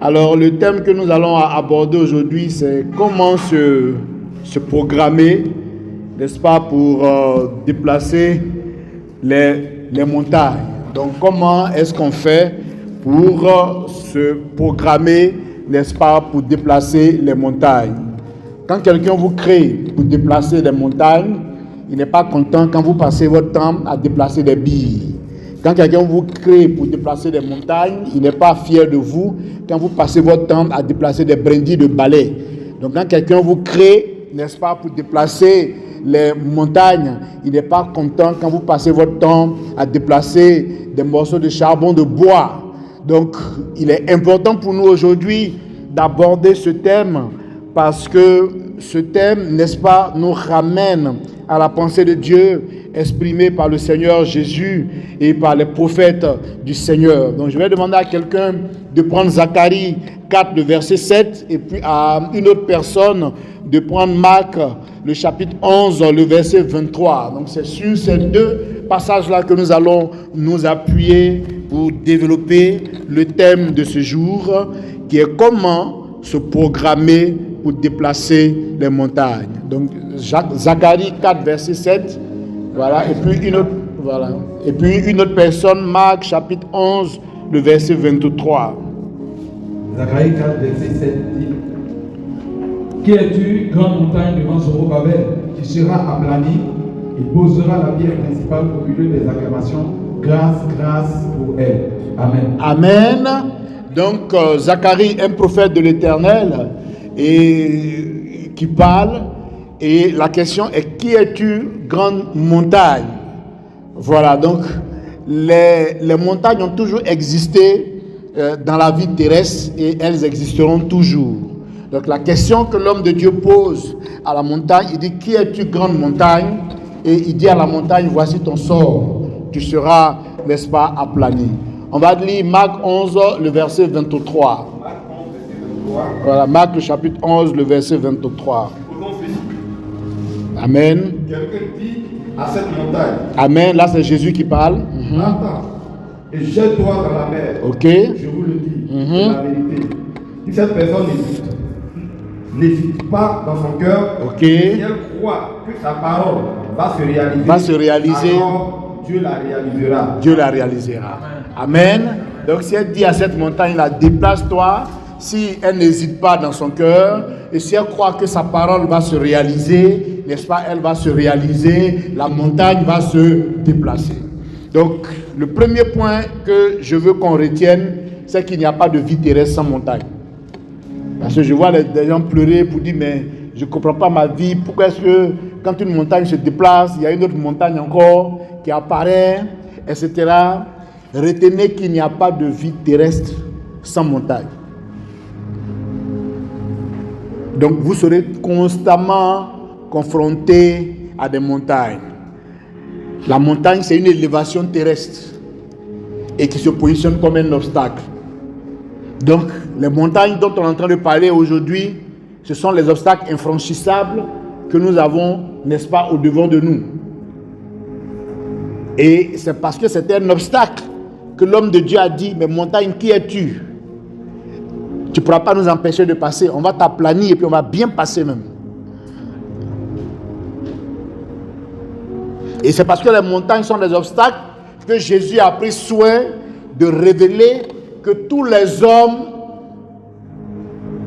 Alors, le thème que nous allons aborder aujourd'hui, c'est comment se programmer, n'est-ce pas, pour déplacer les montagnes. Donc, comment est-ce qu'on fait pour se programmer, n'est-ce pas, pour déplacer les montagnes? Quand quelqu'un vous crée pour déplacer les montagnes, il n'est pas content quand vous passez votre temps à déplacer des billes. Quand quelqu'un vous crée pour déplacer des montagnes, il n'est pas fier de vous quand vous passez votre temps à déplacer des brindilles de balai. Donc quand quelqu'un vous crée, n'est-ce pas, pour déplacer les montagnes, il n'est pas content quand vous passez votre temps à déplacer des morceaux de charbon de bois. Donc il est important pour nous aujourd'hui d'aborder ce thème parce que ce thème, n'est-ce pas, nous ramène à la pensée de Dieu exprimée par le Seigneur Jésus et par les prophètes du Seigneur. Donc je vais demander à quelqu'un de prendre Zacharie 4, le verset 7, et puis à une autre personne de prendre Marc, le chapitre 11, le verset 23. Donc c'est sur ces deux passages-là que nous allons nous appuyer pour développer le thème de ce jour, qui est comment se programmer pour déplacer les montagnes. Donc Zacharie 4, verset 7, voilà, et puis une autre personne, Marc chapitre 11, le verset 23. Zacharie 4, verset 7 dit: Qui es-tu, grande montagne devant Zorobabel, qui sera aplanie et posera la pierre principale au milieu des acclamations? Grâce, grâce pour elle. Amen. Amen. Donc Zacharie, un prophète de l'Éternel, et qui parle, et la question est: qui es-tu, grande montagne? Voilà, donc les montagnes ont toujours existé dans la vie terrestre et elles existeront toujours. Donc la question que l'homme de Dieu pose à la montagne, il dit: qui es-tu, grande montagne? Et il dit à la montagne: voici ton sort, tu seras, n'est-ce pas, aplani. On va lire Marc 11, le verset 23. Voilà, Marc le chapitre 11, le verset 23. Amen. Quelqu'un dit à cette montagne. Amen. Là, c'est Jésus qui parle. Attends, et jette-toi dans la mer. Ok. Je vous le dis, c'est la vérité. Si cette personne n'hésite pas dans son cœur, Ok. si elle croit que sa parole va se réaliser, alors Dieu la réalisera. Dieu la réalisera. Amen. Donc, si elle dit à cette montagne-là: déplace-toi, si elle n'hésite pas dans son cœur, et si elle croit que sa parole va se réaliser, n'est-ce pas, elle va se réaliser, la montagne va se déplacer. Donc, le premier point que je veux qu'on retienne, c'est qu'il n'y a pas de vie terrestre sans montagne. Parce que je vois des gens pleurer pour dire: mais je ne comprends pas ma vie, pourquoi est-ce que quand une montagne se déplace, il y a une autre montagne encore qui apparaît, etc. Retenez qu'il n'y a pas de vie terrestre sans montagne. Donc vous serez constamment confronté à des montagnes. La montagne, c'est une élévation terrestre et qui se positionne comme un obstacle. Donc les montagnes dont on est en train de parler aujourd'hui, ce sont les obstacles infranchissables que nous avons, n'est-ce pas, au-devant de nous. Et c'est parce que c'était un obstacle que l'homme de Dieu a dit: mais montagne, qui es-tu? Tu ne pourras pas nous empêcher de passer. On va t'aplanir et puis on va bien passer même. Et c'est parce que les montagnes sont des obstacles que Jésus a pris soin de révéler que tous les hommes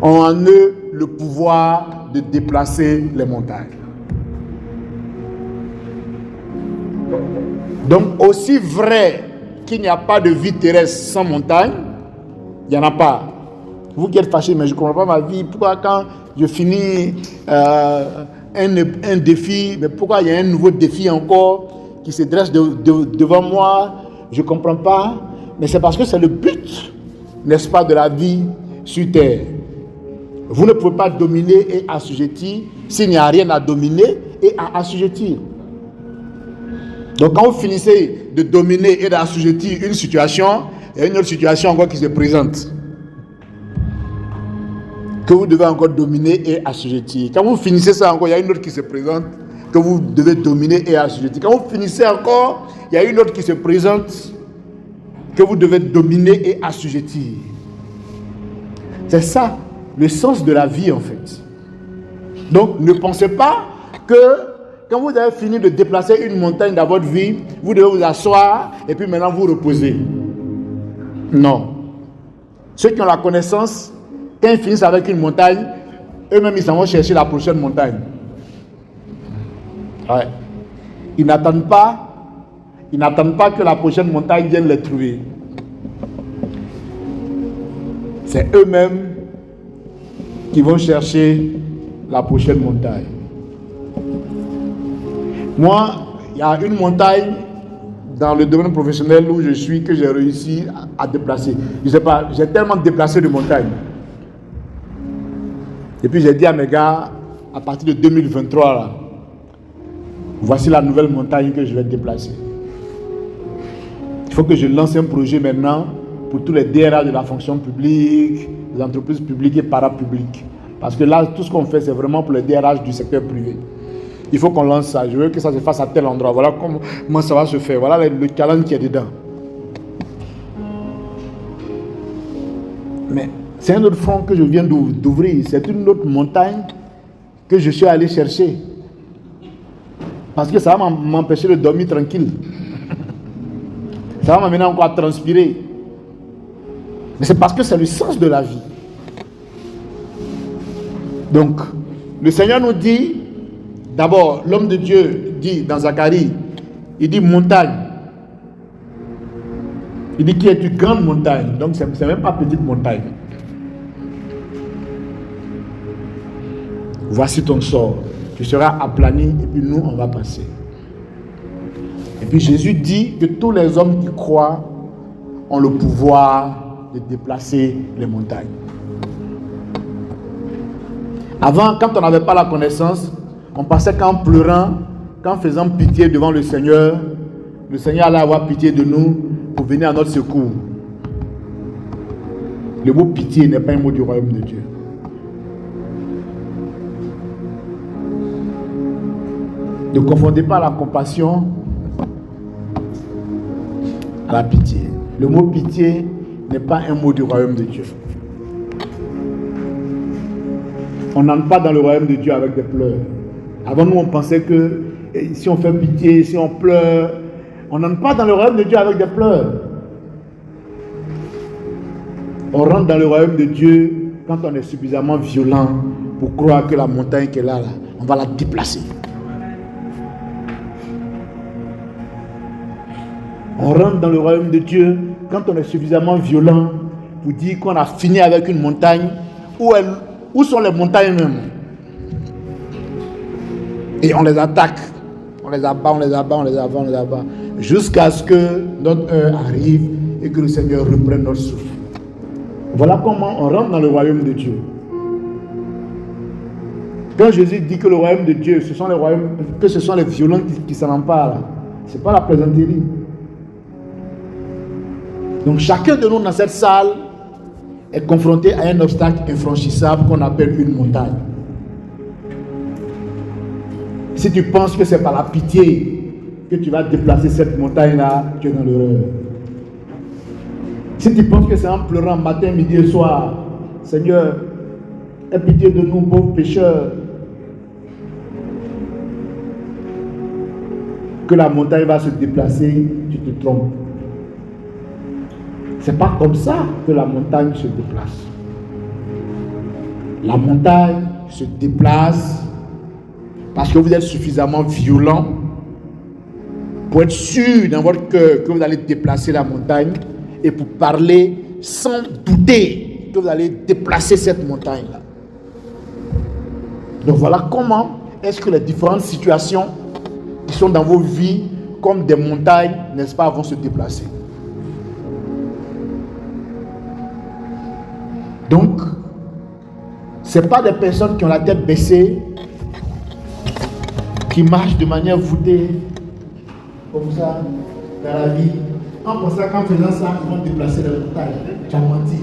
ont en eux le pouvoir de déplacer les montagnes. Donc, aussi vrai qu'il n'y a pas de vie terrestre sans montagne, il n'y en a pas. Vous qui êtes fâchés, mais je ne comprends pas ma vie. Pourquoi quand je finis un défi, mais pourquoi il y a un nouveau défi encore qui se dresse devant moi? Je ne comprends pas. Mais c'est parce que c'est le but, n'est-ce pas, de la vie sur terre. Vous ne pouvez pas dominer et assujettir s'il n'y a rien à dominer et à assujettir. Donc quand vous finissez de dominer et d'assujettir une situation, il y a une autre situation encore qui se présente, que vous devez encore dominer et assujettir. Quand vous finissez ça encore, il y a une autre qui se présente, que vous devez dominer et assujettir. Quand vous finissez encore, il y a une autre qui se présente, que vous devez dominer et assujettir. C'est ça, le sens de la vie en fait. Donc ne pensez pas que quand vous avez fini de déplacer une montagne dans votre vie, vous devez vous asseoir et puis maintenant vous reposer. Non. Ceux qui ont la connaissance, quand ils finissent avec une montagne, eux-mêmes ils s'en vont chercher la prochaine montagne. Ouais. Ils n'attendent pas que la prochaine montagne vienne les trouver. C'est eux-mêmes qui vont chercher la prochaine montagne. Moi, il y a une montagne dans le domaine professionnel où je suis que j'ai réussi à déplacer. Je ne sais pas, j'ai tellement déplacé de montagnes. Et puis j'ai dit à mes gars, à partir de 2023, là, voici la nouvelle montagne que je vais déplacer. Il faut que je lance un projet maintenant pour tous les DRH de la fonction publique, des entreprises publiques et parapubliques. Parce que là, tout ce qu'on fait, c'est vraiment pour les DRH du secteur privé. Il faut qu'on lance ça. Je veux que ça se fasse à tel endroit. Voilà comment ça va se faire. Voilà le challenge qui est dedans. Mais c'est un autre front que je viens d'ouvrir. C'est une autre montagne que je suis allé chercher. Parce que ça va m'empêcher de dormir tranquille. Ça va m'amener encore à transpirer. Mais c'est parce que c'est le sens de la vie. Donc, le Seigneur nous dit, d'abord, l'homme de Dieu dit dans Zacharie, il dit montagne. Il dit qui est une grande montagne. Donc, c'est même pas petite montagne. Voici ton sort. Tu seras aplani et puis nous, on va passer. Et puis Jésus dit que tous les hommes qui croient ont le pouvoir de déplacer les montagnes. Avant, quand on n'avait pas la connaissance, on passait qu'en pleurant, qu'en faisant pitié devant le Seigneur allait avoir pitié de nous pour venir à notre secours. Le mot pitié n'est pas un mot du royaume de Dieu. Ne confondez pas la compassion à la pitié. Le mot pitié n'est pas un mot du royaume de Dieu. On n'entre pas dans le royaume de Dieu avec des pleurs. Avant nous, on pensait que si on fait pitié, si on pleure, on n'entre pas dans le royaume de Dieu avec des pleurs. On rentre dans le royaume de Dieu quand on est suffisamment violent pour croire que la montagne qui est là, on va la déplacer. On rentre dans le royaume de Dieu quand on est suffisamment violent pour dire qu'on a fini avec une montagne. Où sont les montagnes même? Et on les attaque. On les abat. Jusqu'à ce que notre heure arrive et que le Seigneur reprenne notre souffle. Voilà comment on rentre dans le royaume de Dieu. Quand Jésus dit que le royaume de Dieu, ce sont les violents qui s'en emparent, ce n'est pas la plaisanterie. Donc chacun de nous dans cette salle est confronté à un obstacle infranchissable qu'on appelle une montagne. Si tu penses que c'est par la pitié que tu vas déplacer cette montagne-là, tu es dans l'erreur. Si tu penses que c'est en pleurant matin, midi et soir, Seigneur, aie pitié de nous, pauvres pécheurs, que la montagne va se déplacer, tu te trompes. C'est pas comme ça que la montagne se déplace. La montagne se déplace parce que vous êtes suffisamment violent pour être sûr dans votre cœur que vous allez déplacer la montagne et pour parler sans douter que vous allez déplacer cette montagne-là. Donc voilà comment est-ce que les différentes situations qui sont dans vos vies comme des montagnes, n'est-ce pas, vont se déplacer. Donc, ce n'est pas des personnes qui ont la tête baissée, qui marchent de manière voûtée, comme ça, dans la vie. En pensant qu'en faisant ça, ils vont déplacer les montagnes. Tu as menti.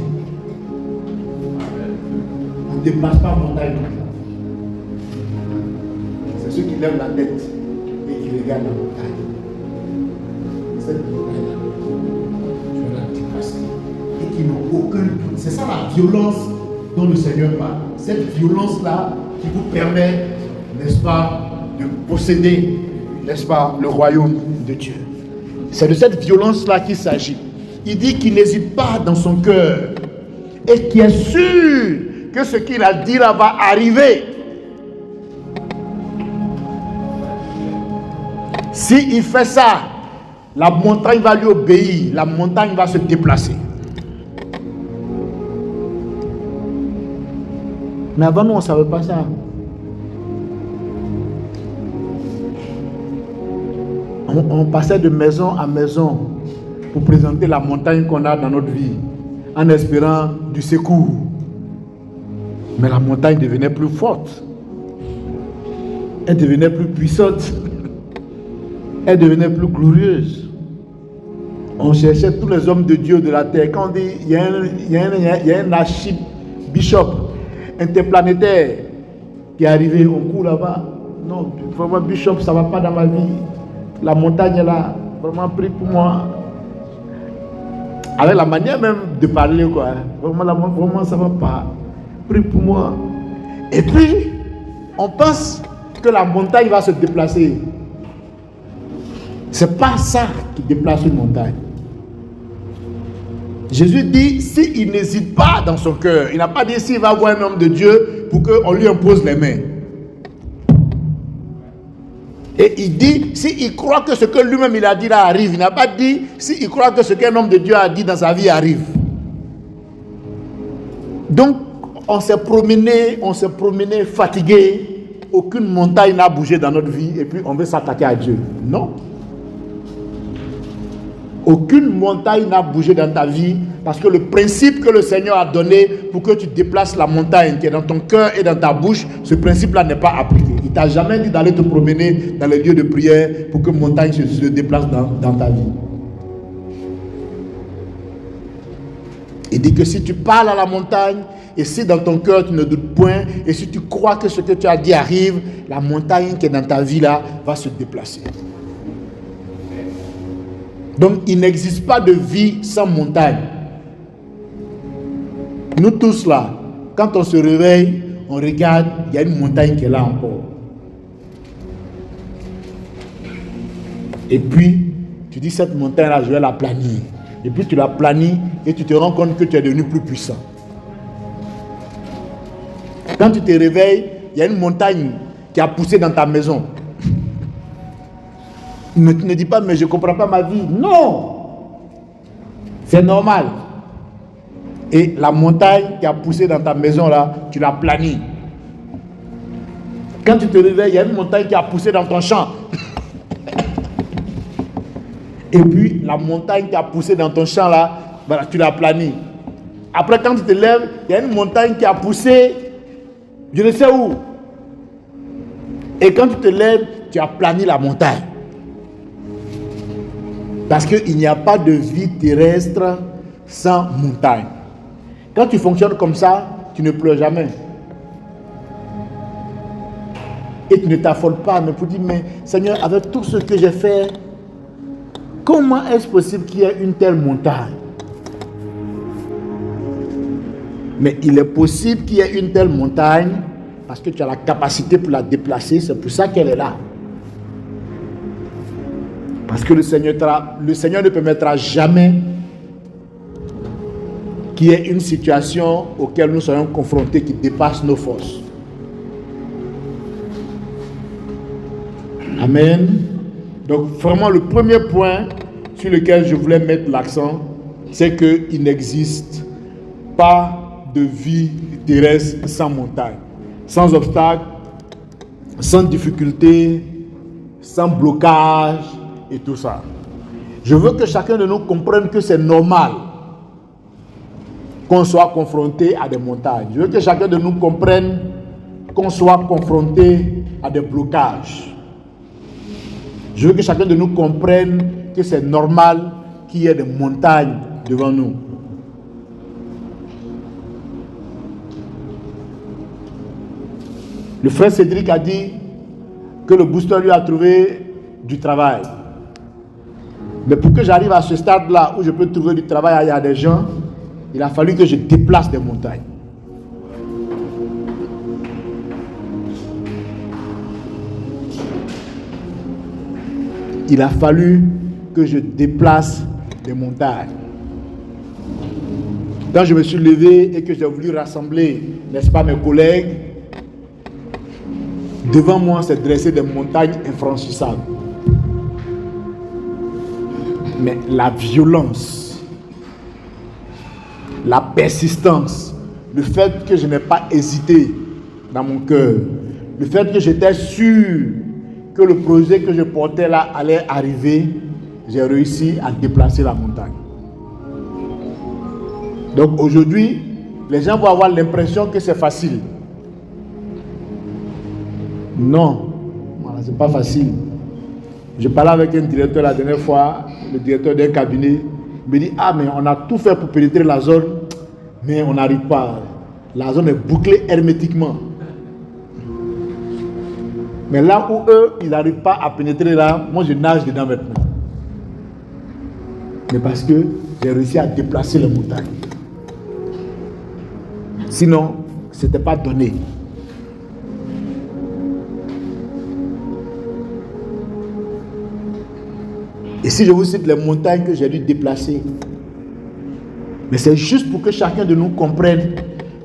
On ne déplace pas la montagne comme ça. C'est ceux qui lèvent la tête et qui regardent la montagne. Cette montagne-là, tu vas la déplacer. Et qui n'ont aucun doute. C'est ça la violence dont le Seigneur parle. Cette violence-là qui vous permet, n'est-ce pas, de posséder, n'est-ce pas, le royaume de Dieu. C'est de cette violence-là qu'il s'agit. Il dit qu'il n'hésite pas dans son cœur et qu'il est sûr que ce qu'il a dit là va arriver. S'il fait ça, la montagne va lui obéir, la montagne va se déplacer. Mais avant nous, on ne savait pas ça. On passait de maison à maison pour présenter la montagne qu'on a dans notre vie, en espérant du secours. Mais la montagne devenait plus forte. Elle devenait plus puissante. Elle devenait plus glorieuse. On cherchait tous les hommes de Dieu de la terre. Quand on dit, il y a un archbishop interplanétaire qui est arrivé, on court là-bas. Non, vraiment, bishop, ça ne va pas dans ma vie. La montagne est là, vraiment pris pour moi. Avec la manière même de parler, quoi. Vraiment, ça ne va pas. Pris pour moi. Et puis, on pense que la montagne va se déplacer. Ce n'est pas ça qui déplace une montagne. Jésus dit, s'il n'hésite pas dans son cœur, il n'a pas dit s'il va voir un homme de Dieu pour qu'on lui impose les mains. Et il dit, s'il croit que ce que lui-même il a dit là arrive, il n'a pas dit s'il croit que ce qu'un homme de Dieu a dit dans sa vie arrive. Donc, on s'est promené fatigué, aucune montagne n'a bougé dans notre vie et puis on veut s'attaquer à Dieu. Non. Aucune montagne n'a bougé dans ta vie parce que le principe que le Seigneur a donné pour que tu déplaces la montagne qui est dans ton cœur et dans ta bouche, ce principe-là n'est pas appliqué. Il ne t'a jamais dit d'aller te promener dans les lieux de prière pour que montagne se déplace dans ta vie. Il dit que si tu parles à la montagne et si dans ton cœur tu ne doutes point et si tu crois que ce que tu as dit arrive, la montagne qui est dans ta vie là va se déplacer. Donc, il n'existe pas de vie sans montagne. Nous tous là, quand on se réveille, on regarde, il y a une montagne qui est là encore. Et puis, tu dis, cette montagne-là, je vais la planir. Et puis, tu la planies et tu te rends compte que tu es devenu plus puissant. Quand tu te réveilles, il y a une montagne qui a poussé dans ta maison. Ne dis pas, mais je ne comprends pas ma vie. Non! C'est normal. Et la montagne qui a poussé dans ta maison, là, tu la planies. Quand tu te réveilles, il y a une montagne qui a poussé dans ton champ. Et puis, la montagne qui a poussé dans ton champ, là, voilà, tu la planies. Après, quand tu te lèves, il y a une montagne qui a poussé, je ne sais où. Et quand tu te lèves, tu as plani la montagne. Parce qu'il n'y a pas de vie terrestre sans montagne. Quand tu fonctionnes comme ça, tu ne pleures jamais. Et tu ne t'affoles pas, mais pour dire, mais Seigneur, avec tout ce que j'ai fait, comment est-ce possible qu'il y ait une telle montagne? Mais il est possible qu'il y ait une telle montagne parce que tu as la capacité pour la déplacer, c'est pour ça qu'elle est là. Parce que le Seigneur ne permettra jamais qu'il y ait une situation auquel nous soyons confrontés qui dépasse nos forces. Amen. Donc vraiment le premier point sur lequel je voulais mettre l'accent, c'est qu'il n'existe pas de vie terrestre sans montagne, sans obstacle, sans difficulté, sans blocage, et tout ça. Je veux que chacun de nous comprenne que c'est normal qu'on soit confronté à des montagnes. Je veux que chacun de nous comprenne qu'on soit confronté à des blocages. Je veux que chacun de nous comprenne que c'est normal qu'il y ait des montagnes devant nous. Le frère Cédric a dit que le booster lui a trouvé du travail. Mais pour que j'arrive à ce stade-là où je peux trouver du travail à des gens, il a fallu que je déplace des montagnes. il a fallu que je déplace des montagnes. Quand je me suis levé et que j'ai voulu rassembler, n'est-ce pas, mes collègues, devant moi s'est dressé des montagnes infranchissables. Mais la violence, la persistance, le fait que je n'ai pas hésité dans mon cœur, le fait que j'étais sûr que le projet que je portais là allait arriver, j'ai réussi à déplacer la montagne. Donc aujourd'hui, les gens vont avoir l'impression que c'est facile. Non, voilà, c'est pas facile. Je parlais avec un directeur la dernière fois, le directeur d'un cabinet, il me dit, ah mais on a tout fait pour pénétrer la zone, mais on n'arrive pas. La zone est bouclée hermétiquement. Mais là où eux, ils n'arrivent pas à pénétrer là, moi je nage dedans maintenant. Mais parce que j'ai réussi à déplacer les montagnes. Sinon, ce n'était pas donné. Et si je vous cite les montagnes que j'ai dû déplacer, mais c'est juste pour que chacun de nous comprenne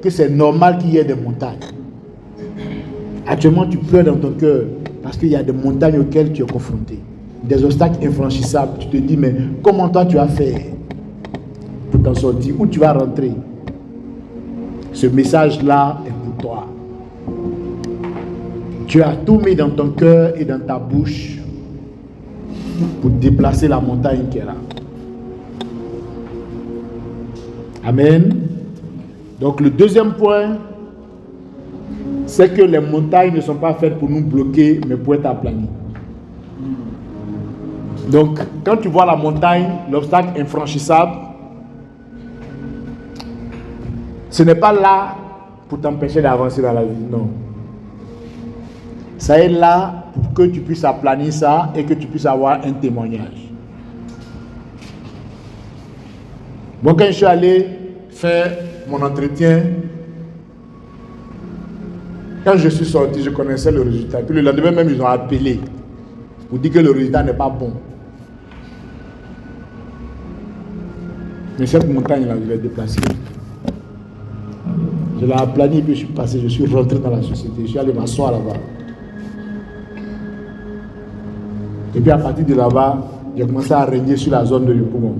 que c'est normal qu'il y ait des montagnes. Actuellement, tu pleures dans ton cœur parce qu'il y a des montagnes auxquelles tu es confronté. Des obstacles infranchissables. Tu te dis, mais comment toi tu as fait pour t'en sortir? Où tu vas rentrer? Ce message-là est pour toi. Tu as tout mis dans ton cœur et dans ta bouche pour déplacer la montagne qui est là. Amen. Donc le deuxième point, c'est que les montagnes ne sont pas faites pour nous bloquer, mais pour être aplanies. Donc quand tu vois la montagne, l'obstacle infranchissable, ce n'est pas là pour t'empêcher d'avancer dans la vie, non. Ça est là pour que tu puisses aplanir ça et que tu puisses avoir un témoignage. Bon, quand je suis allé faire mon entretien, quand je suis sorti, je connaissais le résultat. Puis le lendemain même, ils ont appelé pour dire que le résultat n'est pas bon. Mais cette montagne-là, je l'ai déplacée. Je l'ai aplani, puis je suis passé, je suis rentré dans la société. Je suis allé m'asseoir là-bas. Et puis à partir de là-bas, j'ai commencé à régner sur la zone de Yopougon.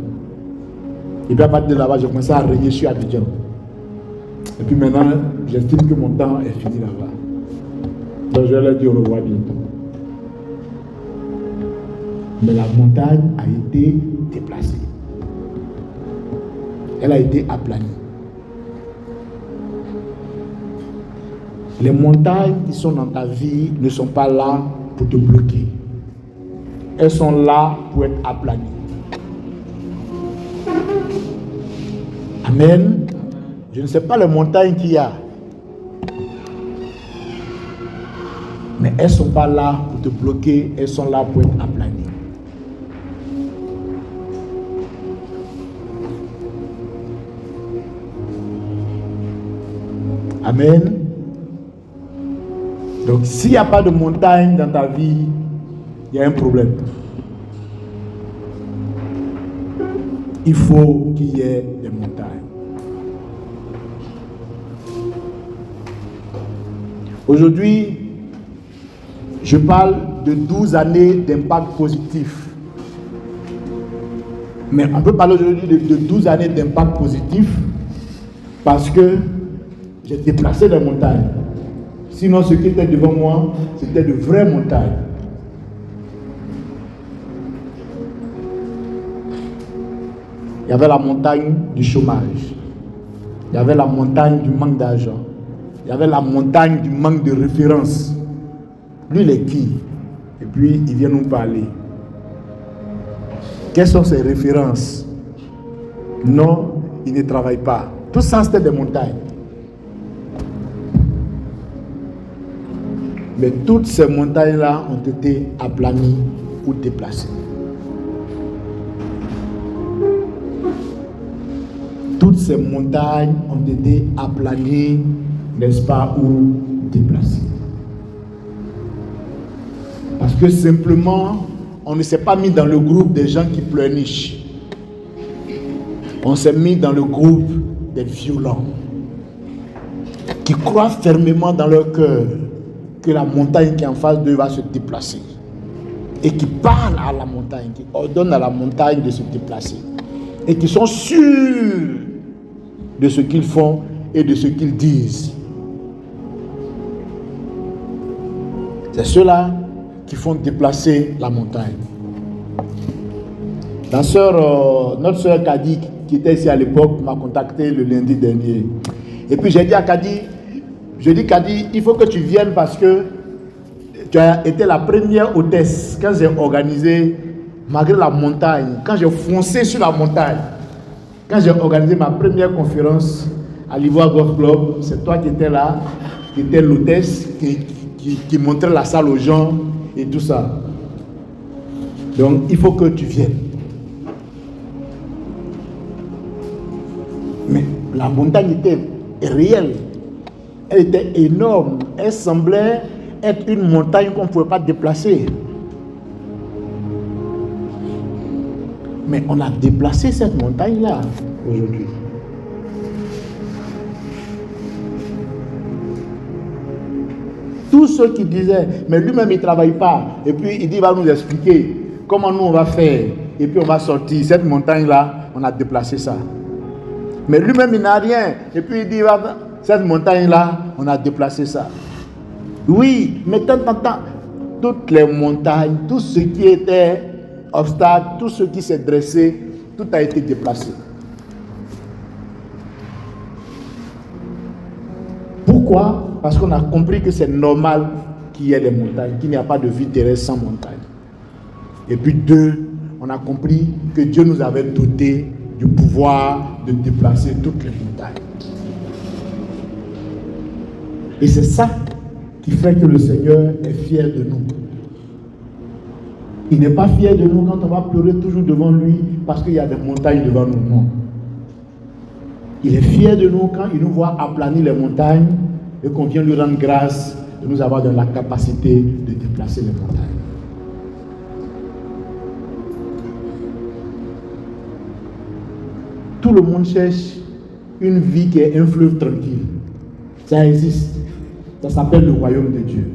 Et puis à partir de là-bas, j'ai commencé à régner sur Abidjan. Et puis maintenant, j'estime que mon temps est fini là-bas. Donc je vais leur dire au revoir bientôt. Mais la montagne a été déplacée. Elle a été aplanie. Les montagnes qui sont dans ta vie ne sont pas là pour te bloquer. Elles sont là pour être aplanies. Amen. Je ne sais pas les montagnes qu'il y a. Mais elles ne sont pas là pour te bloquer. Elles sont là pour être aplanies. Amen. Donc s'il n'y a pas de montagne dans ta vie, il y a un problème. Il faut qu'il y ait des montagnes. Aujourd'hui, je parle de 12 années d'impact positif. Mais on peut parler aujourd'hui de 12 années d'impact positif parce que j'ai déplacé des montagnes. Sinon, ce qui était devant moi, c'était de vraies montagnes. Il y avait la montagne du chômage. Il y avait la montagne du manque d'argent. Il y avait la montagne du manque de référence. Lui, il est qui? Et puis, il vient nous parler. Quelles sont ses références? Non, il ne travaille pas. Tout ça, c'était des montagnes. Mais toutes ces montagnes-là ont été aplanies ou déplacées. Toutes ces montagnes ont été aplanies, n'est-ce pas, ou déplacées. Parce que simplement, on ne s'est pas mis dans le groupe des gens qui pleurnichent. On s'est mis dans le groupe des violents, qui croient fermement dans leur cœur que la montagne qui est en face d'eux va se déplacer. Et qui parlent à la montagne, qui ordonnent à la montagne de se déplacer. Et qui sont sûrs de ce qu'ils font et de ce qu'ils disent. C'est ceux-là qui font déplacer la montagne. Notre sœur Kadi, qui était ici à l'époque, m'a contacté le lundi dernier. Et puis j'ai dit à Kadi, il faut que tu viennes parce que tu as été la première hôtesse quand j'ai organisé, malgré la montagne, quand j'ai foncé sur la montagne, quand j'ai organisé ma première conférence à l'Ivoire Golf Club, c'est toi qui étais là, qui étais l'hôtesse, qui montrait la salle aux gens et tout ça. Donc il faut que tu viennes. Mais la montagne était réelle, elle était énorme, elle semblait être une montagne qu'on ne pouvait pas déplacer. Mais on a déplacé cette montagne-là aujourd'hui. Tous ceux qui disaient, mais lui-même il ne travaille pas, et puis il dit, il va nous expliquer comment nous on va faire, et puis on va sortir. Cette montagne-là, on a déplacé ça. Mais lui-même il n'a rien, et puis il dit, cette montagne-là, on a déplacé ça. Oui, mais tant, toutes les montagnes, tout ce qui était obstacle, tout ce qui s'est dressé, tout a été déplacé. Pourquoi? Parce qu'on a compris que c'est normal qu'il y ait des montagnes, qu'il n'y a pas de vie terrestre sans montagne. Et puis deux, on a compris que Dieu nous avait doté du pouvoir de déplacer toutes les montagnes. Et c'est ça qui fait que le Seigneur est fier de nous. Il n'est pas fier de nous quand on va pleurer toujours devant lui parce qu'il y a des montagnes devant nous. Non. Il est fier de nous quand il nous voit aplanir les montagnes et qu'on vient lui rendre grâce de nous avoir dans la capacité de déplacer les montagnes. Tout le monde cherche une vie qui est un fleuve tranquille. Ça existe. Ça s'appelle le royaume de Dieu.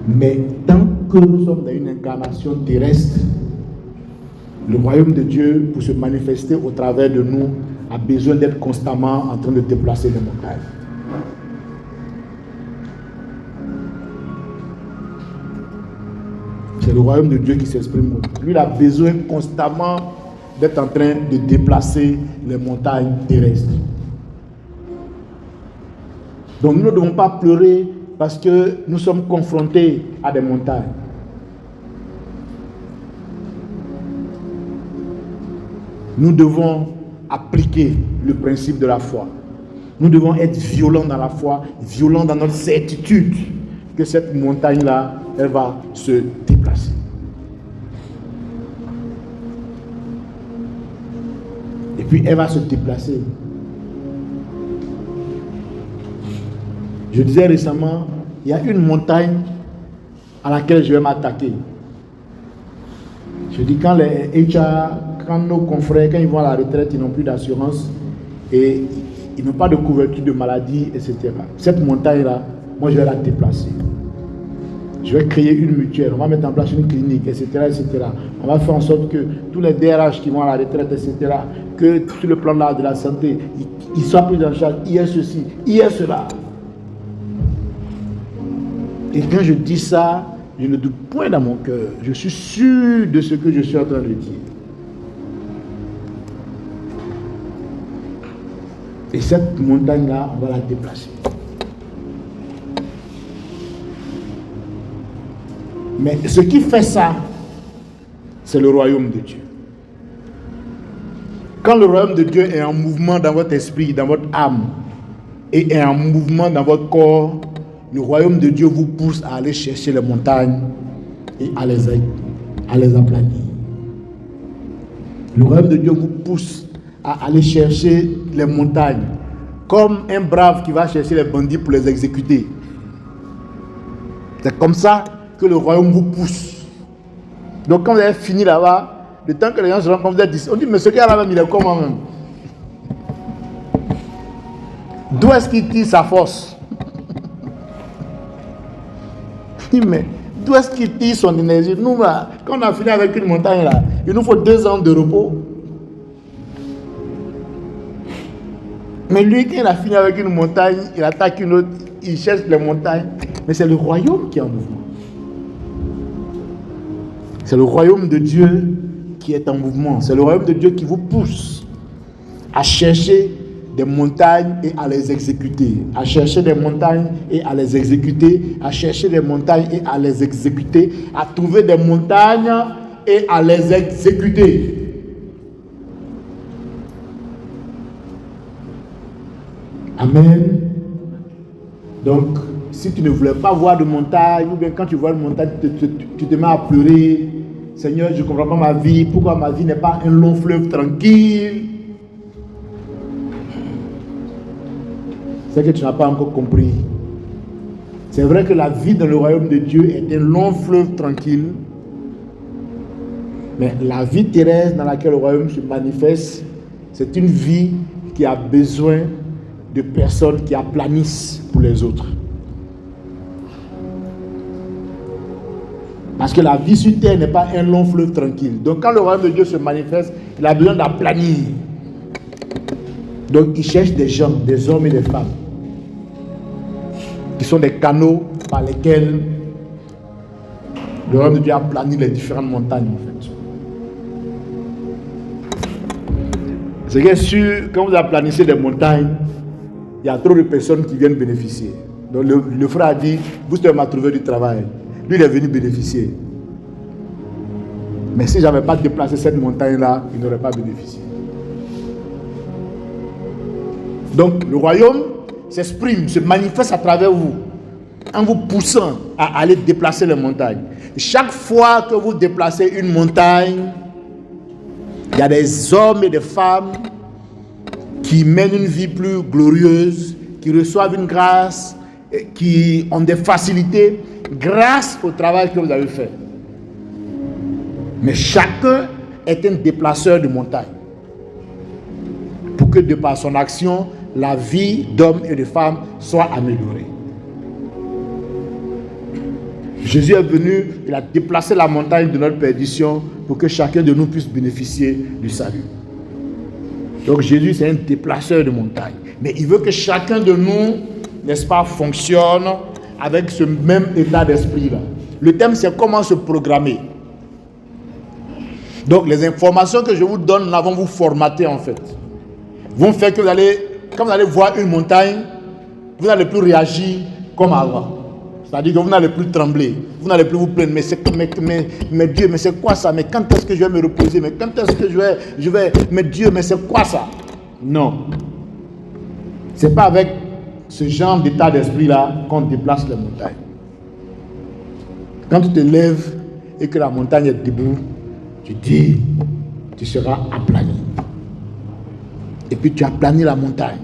Mais tant que nous sommes dans une incarnation terrestre, le royaume de Dieu, pour se manifester au travers de nous, a besoin d'être constamment en train de déplacer les montagnes. C'est le royaume de Dieu qui s'exprime. Lui, il a besoin constamment d'être en train de déplacer les montagnes terrestres. Donc nous ne devons pas pleurer parce que nous sommes confrontés à des montagnes. Nous devons appliquer le principe de la foi. Nous devons être violents dans la foi, violents dans notre certitude que cette montagne-là, elle va se déplacer. Et puis elle va se déplacer. Je disais récemment, il y a une montagne à laquelle je vais m'attaquer. Je dis quand les HR, quand nos confrères, quand ils vont à la retraite, ils n'ont plus d'assurance et ils n'ont pas de couverture de maladie, etc. Cette montagne-là, moi je vais la déplacer. Je vais créer une mutuelle, on va mettre en place une clinique, etc., etc. On va faire en sorte que tous les DRH qui vont à la retraite, etc., que sur le plan de la santé, ils soient pris en charge. Hier ceci, hier cela. Et quand je dis ça, je ne doute point dans mon cœur. Je suis sûr de ce que je suis en train de dire. Et cette montagne-là, on va la déplacer. Mais ce qui fait ça, c'est le royaume de Dieu. Quand le royaume de Dieu est en mouvement dans votre esprit, dans votre âme, et est en mouvement dans votre corps, le royaume de Dieu vous pousse à aller chercher les montagnes et à les aplanir. Le royaume de Dieu vous pousse à aller chercher les montagnes, comme un brave qui va chercher les bandits pour les exécuter. C'est comme ça que le royaume vous pousse. Donc quand vous avez fini là-bas, le temps que les gens se rendent compte, vous êtes ici. On dit, mais ce gars-là même, il est comment même? D'où est-ce qu'il tire sa force? Mais d'où est-ce qu'il tire son énergie? Nous, là, quand on a fini avec une montagne, là, il nous faut 2 ans de repos. Mais lui, quand il a fini avec une montagne, il attaque une autre, il cherche les montagnes. Mais c'est le royaume qui est en mouvement. C'est le royaume de Dieu qui est en mouvement. C'est le royaume de Dieu qui vous pousse à chercher des montagnes et à les exécuter. À chercher des montagnes et à les exécuter. À chercher des montagnes et à les exécuter. À trouver des montagnes et à les exécuter. Amen. Donc, si tu ne voulais pas voir de montagne, ou bien quand tu vois une montagne, tu te mets à pleurer. Seigneur, je ne comprends pas ma vie. Pourquoi ma vie n'est pas un long fleuve tranquille? C'est que tu n'as pas encore compris. C'est vrai que la vie dans le royaume de Dieu est un long fleuve tranquille. Mais la vie terrestre dans laquelle le royaume se manifeste, c'est une vie qui a besoin de personnes qui aplanissent pour les autres. Parce que la vie sur terre n'est pas un long fleuve tranquille. Donc quand le royaume de Dieu se manifeste, il a besoin d'aplanir. Donc il cherche des gens, des hommes et des femmes, qui sont des canaux par lesquels le royaume de Dieu aplanit les différentes montagnes en fait. C'est que sûr, quand vous aplanissez des montagnes, il y a trop de personnes qui viennent bénéficier. Donc le frère a dit, vous m'a trouvé du travail. Lui, il est venu bénéficier. Mais si je n'avais pas déplacé cette montagne-là, il n'aurait pas bénéficié. Donc le royaume s'exprime, se manifeste à travers vous, en vous poussant à aller déplacer les montagnes. Chaque fois que vous déplacez une montagne, il y a des hommes et des femmes qui mènent une vie plus glorieuse, qui reçoivent une grâce, qui ont des facilités grâce au travail que vous avez fait. Mais chacun est un déplaceur de montagne. Pour que de par son action, la vie d'hommes et de femmes soit améliorée. Jésus est venu, il a déplacé la montagne de notre perdition pour que chacun de nous puisse bénéficier du salut. Donc Jésus, c'est un déplaceur de montagne. Mais il veut que chacun de nous, n'est-ce pas, fonctionne avec ce même état d'esprit-là. Le thème, c'est comment se programmer. Donc les informations que je vous donne là vont vous formater en fait. Vont faire que vous allez, quand vous allez voir une montagne, vous n'allez plus réagir comme avant. C'est-à-dire que vous n'allez plus trembler, vous n'allez plus vous plaindre, mais Dieu, mais c'est quoi ça? Mais quand est-ce que je vais me reposer? Mais quand est-ce que je vais, mais Dieu, mais c'est quoi ça? Non. C'est pas avec ce genre d'état d'esprit-là qu'on déplace les montagnes. Quand tu te lèves et que la montagne est debout, tu dis, tu seras aplani. Et puis tu aplanis la montagne.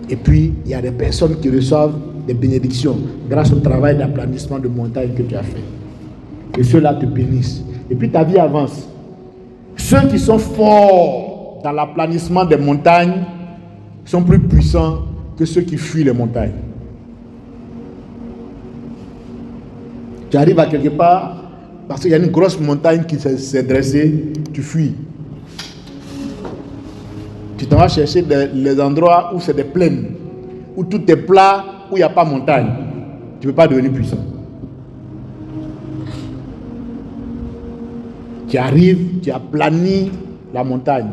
Et puis il y a des personnes qui reçoivent des bénédictions grâce au travail d'aplanissement de montagne que tu as fait. Et ceux-là te bénissent. Et puis ta vie avance. Ceux qui sont forts dans l'aplanissement des montagnes sont plus puissants que ceux qui fuient les montagnes. Tu arrives à quelque part, parce qu'il y a une grosse montagne qui s'est dressée, tu fuis. Tu t'en vas chercher les endroits où c'est des plaines, où tout est plat, où il n'y a pas montagne. Tu ne peux pas devenir puissant. Tu arrives, tu aplanis la montagne.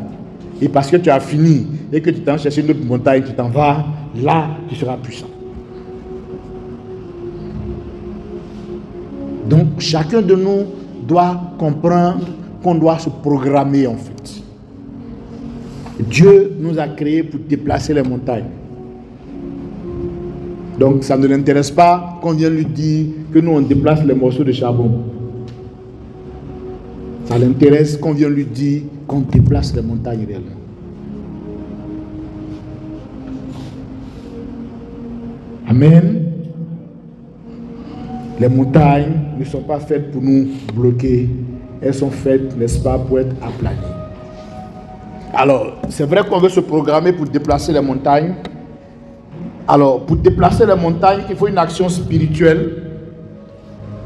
Et parce que tu as fini et que tu t'en cherches une autre montagne, tu t'en vas, là, tu seras puissant. Donc, chacun de nous doit comprendre qu'on doit se programmer en fait. Dieu nous a créés pour déplacer les montagnes. Donc, ça ne l'intéresse pas qu'on vienne lui dire que nous, on déplace les morceaux de charbon. Ça l'intéresse qu'on vienne lui dire qu'on déplace les montagnes réellement. Amen. Les montagnes ne sont pas faites pour nous bloquer. Elles sont faites, n'est-ce pas, pour être aplanies. Alors, c'est vrai qu'on veut se programmer pour déplacer les montagnes. Alors, pour déplacer les montagnes, il faut une action spirituelle,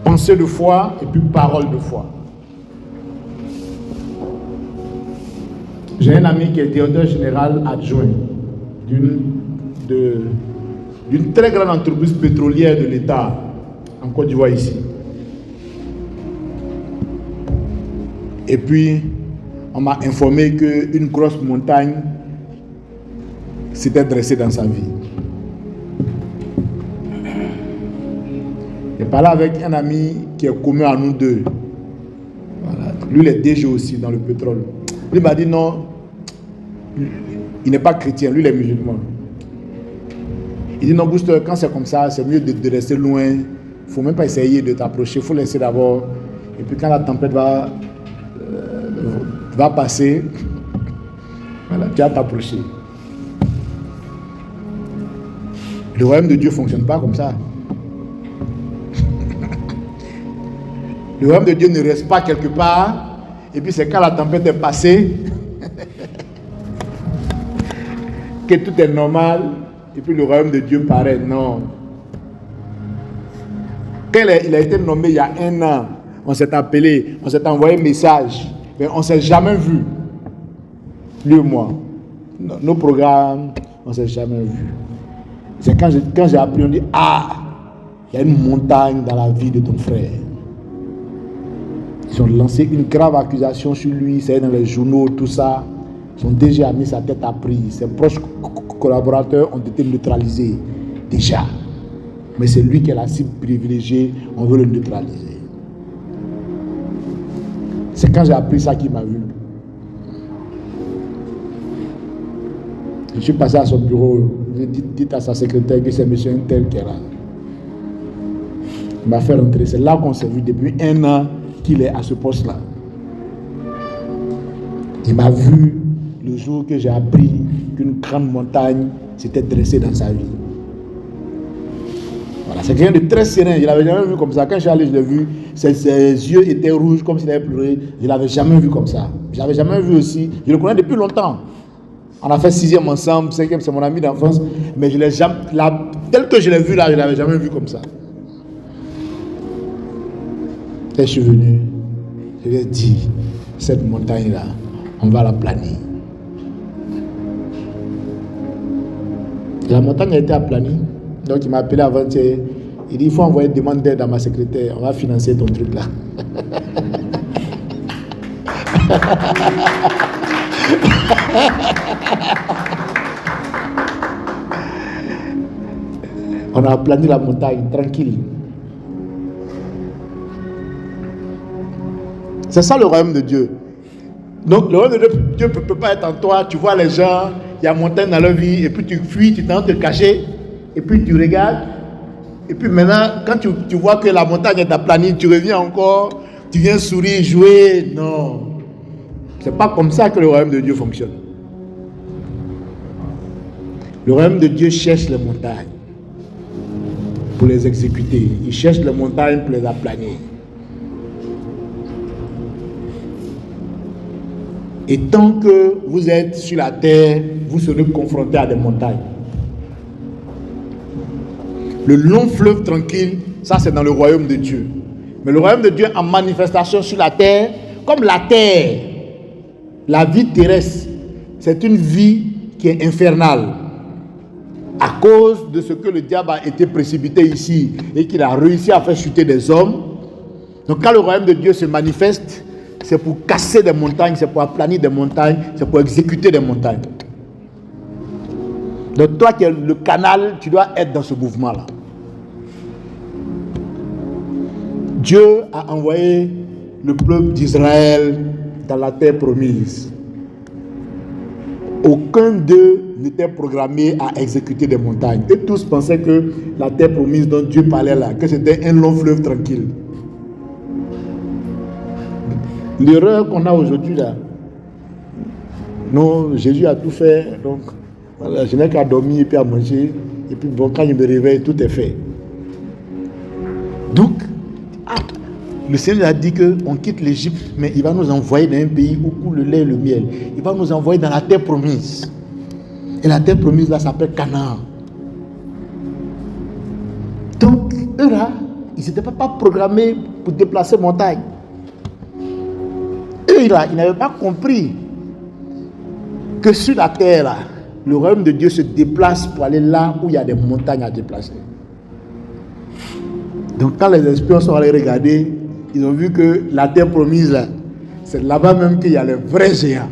pensée de foi et puis parole de foi. J'ai un ami qui est directeur général adjoint d'une très grande entreprise pétrolière de l'État en Côte d'Ivoire ici. Et puis, on m'a informé qu'une grosse montagne s'était dressée dans sa vie. J'ai parlé avec un ami qui est commun à nous deux. Voilà. Lui, il est DG aussi dans le pétrole. Lui m'a dit non, il n'est pas chrétien, lui, il est musulman. Il dit non, Booster, quand c'est comme ça, c'est mieux de rester loin. Il ne faut même pas essayer de t'approcher, il faut laisser d'abord. Et puis quand la tempête va passer, voilà, tu vas t'approcher. Le royaume de Dieu ne fonctionne pas comme ça. Le royaume de Dieu ne reste pas quelque part, et puis c'est quand la tempête est passée que tout est normal, et puis le royaume de Dieu paraît. Non. Quand il a été nommé il y a 1 an, on s'est appelé, on s'est envoyé un message, mais on ne s'est jamais vu, lui et moi. Nos programmes, on ne s'est jamais vu. C'est quand j'ai appris, on dit, ah, il y a une montagne dans la vie de ton frère. Ils ont lancé une grave accusation sur lui, c'est dans les journaux, tout ça. Son DG a mis sa tête à prix. Ses proches collaborateurs ont été neutralisés déjà. Mais c'est lui qui est la cible privilégiée, on veut le neutraliser. C'est quand j'ai appris ça qu'il m'a vu. Je suis passé à son bureau, j'ai dit à sa secrétaire que c'est monsieur un tel qui est là. Il m'a fait rentrer. C'est là qu'on s'est vu depuis 1 an qu'il est à ce poste-là. Il m'a vu le jour que j'ai appris qu'une grande montagne s'était dressée dans sa vie. Voilà, c'est quelqu'un de très serein. Je ne l'avais jamais vu comme ça. Quand je suis allé, je l'ai vu. Ses yeux étaient rouges comme s'il avait pleuré. Je ne l'avais jamais vu comme ça. Je ne l'avais jamais vu aussi. Je le connais depuis longtemps. On a fait 6e ensemble, 5e, c'est mon ami d'enfance. Mais je l'ai jamais, tel que je l'ai vu là, je ne l'avais jamais vu comme ça. Et je suis venu, je lui ai dit, cette montagne-là, on va la planer. La montagne a été aplanie. Donc il m'a appelé avant-hier. Il dit, il faut envoyer une demande d'aide à ma secrétaire. On va financer ton truc là. On a aplani la montagne, tranquille. C'est ça le royaume de Dieu. Donc le royaume de Dieu ne peut pas être en toi. Tu vois les gens, il y a montagne dans leur vie, et puis tu fuis, tu tentes de te cacher, et puis tu regardes. Et puis maintenant, quand tu vois que la montagne est aplanie, tu reviens encore, tu viens sourire, jouer. Non. C'est pas comme ça que le royaume de Dieu fonctionne. Le royaume de Dieu cherche les montagnes pour les exécuter. Il cherche les montagnes pour les aplanir. Et tant que vous êtes sur la terre, vous serez confrontés à des montagnes. Le long fleuve tranquille, ça c'est dans le royaume de Dieu. Mais le royaume de Dieu en manifestation sur la terre, comme la terre, la vie terrestre, c'est une vie qui est infernale. À cause de ce que le diable a été précipité ici et qu'il a réussi à faire chuter des hommes. Donc quand le royaume de Dieu se manifeste, c'est pour casser des montagnes, c'est pour aplanir des montagnes, c'est pour exécuter des montagnes. Donc toi qui es le canal, tu dois être dans ce mouvement-là. Dieu a envoyé le peuple d'Israël dans la terre promise. Aucun d'eux n'était programmé à exécuter des montagnes. Eux tous pensaient que la terre promise dont Dieu parlait là, que c'était un long fleuve tranquille. L'erreur qu'on a aujourd'hui là, non, Jésus a tout fait, donc voilà, je n'ai qu'à dormir et puis à manger, et puis bon, quand il me réveille, tout est fait. Donc, Le Seigneur a dit qu'on quitte l'Égypte, mais il va nous envoyer dans un pays où coule le lait et le miel. Il va nous envoyer dans la terre promise. Et la terre promise là s'appelle Canaan. Donc, eux là, ils n'étaient pas programmés pour déplacer montagne. Eux là, ils n'avaient pas compris que sur la terre là, le royaume de Dieu se déplace pour aller là où il y a des montagnes à déplacer. Donc quand les espions sont allés regarder, ils ont vu que la terre promise là, c'est là-bas même qu'il y a les vrais géants.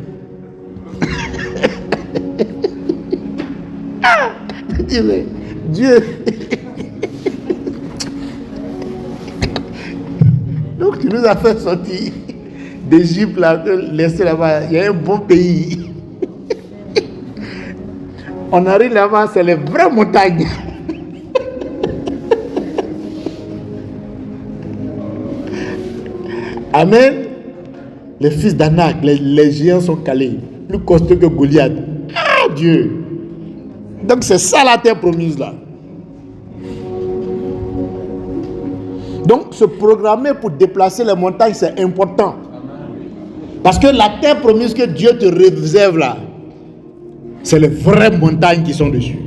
Dieu. Donc tu nous as fait sortir d'Égypte là, laisser là-bas, il y a un bon pays. On arrive là-bas, c'est les vraies montagnes. Amen. Les fils d'Anak, les géants sont calés, plus costauds que Goliath. Ah Dieu. Donc c'est ça la terre promise là. Donc se programmer pour déplacer les montagnes, c'est important. Parce que la terre promise que Dieu te réserve là, c'est les vraies montagnes qui sont dessus.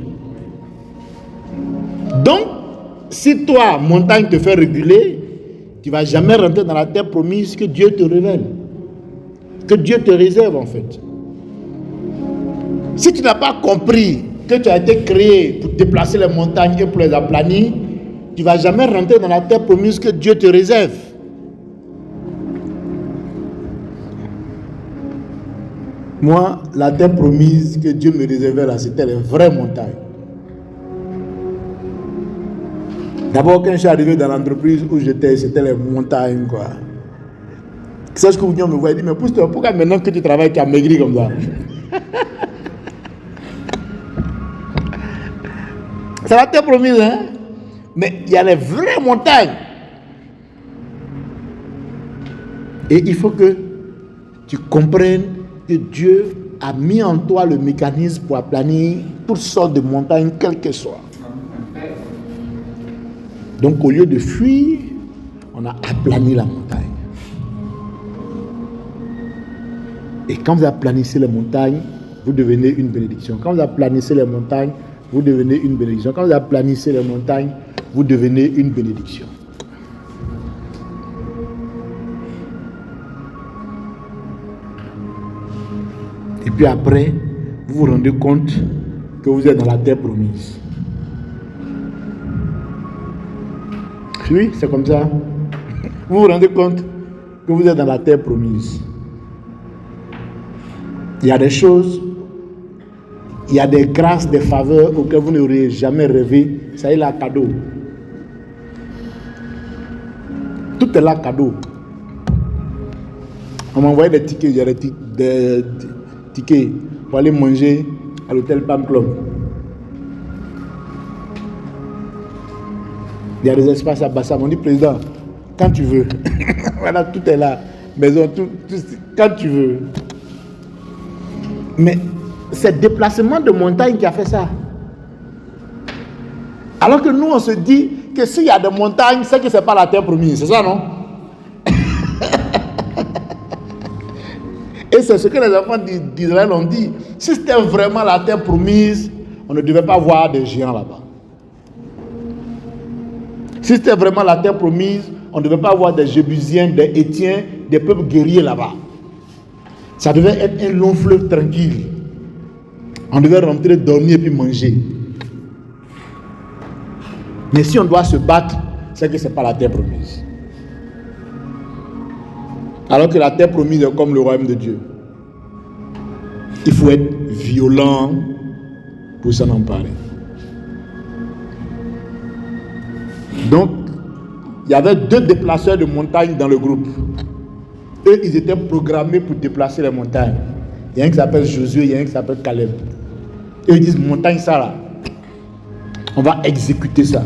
Donc, si toi, montagne te fait reculer, tu ne vas jamais rentrer dans la terre promise que Dieu te révèle. Que Dieu te réserve en fait. Si tu n'as pas compris que tu as été créé pour déplacer les montagnes et pour les aplanir, tu ne vas jamais rentrer dans la terre promise que Dieu te réserve. Moi, la terre promise que Dieu me réservait là, c'était les vraies montagnes. D'abord, quand je suis arrivé dans l'entreprise où j'étais, c'était les montagnes, quoi. C'est ce que vous me voyez, mais pourquoi maintenant que tu travailles, tu as maigri comme ça? C'est la terre promise, hein? Mais il y a les vraies montagnes. Et il faut que tu comprennes que Dieu a mis en toi le mécanisme pour aplanir toutes sortes de montagnes, quelles qu'elles soient. Donc au lieu de fuir, on a aplani la montagne. Et quand vous aplanissez les montagnes, vous devenez une bénédiction. Quand vous aplanissez les montagnes, vous devenez une bénédiction. Quand vous aplanissez les montagnes, vous devenez une bénédiction. Et puis après, vous vous rendez compte que vous êtes dans la terre promise. Oui, c'est comme ça. Vous vous rendez compte que vous êtes dans la terre promise. Il y a des choses, il y a des grâces, des faveurs auxquelles vous n'auriez jamais rêvé. Ça y est là, cadeau. Tout est là, cadeau. On m'a envoyé des tickets, il y a des tickets pour aller manger à l'hôtel Palm Club. Il y a des espaces à Bassam. On dit, président, quand tu veux. Voilà, tout est là. Maison, tout, quand tu veux. Mais c'est déplacement de montagne qui a fait ça. Alors que nous, on se dit que s'il y a des montagnes, c'est que ce n'est pas la terre promise. C'est ça, non? Et c'est ce que les enfants d'Israël ont dit. Si c'était vraiment la terre promise, on ne devait pas voir des géants là-bas. Si c'était vraiment la terre promise, on ne devait pas voir des Jébusiens, des Hétiens, des peuples guerriers là-bas. Ça devait être un long fleuve tranquille. On devait rentrer, dormir et puis manger. Mais si on doit se battre, c'est que ce n'est pas la terre promise. Alors que la terre promise est comme le royaume de Dieu. Il faut être violent pour s'en emparer. Donc, il y avait 2 déplaceurs de montagnes dans le groupe. Eux, ils étaient programmés pour déplacer les montagnes. Il y a un qui s'appelle Josué, il y a un qui s'appelle Caleb. Eux, ils disent, montagne ça là, on va exécuter ça.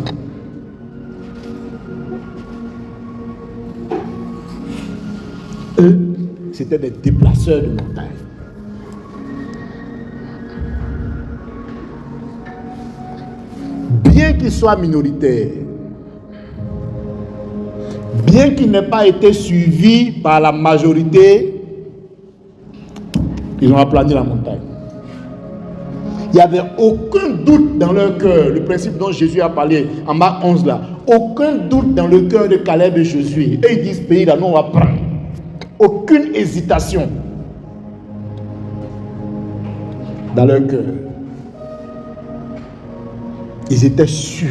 Eux, c'était des déplaceurs de montagnes. Bien qu'ils soient minoritaires, bien qu'il n'ait pas été suivi par la majorité, ils ont aplani la montagne. Il n'y avait aucun doute dans leur cœur, le principe dont Jésus a parlé en Marc 11 là, aucun doute dans le cœur de Caleb et Josué. Et ils disent, pays là, nous on va prendre. Aucune hésitation dans leur cœur. Ils étaient sûrs.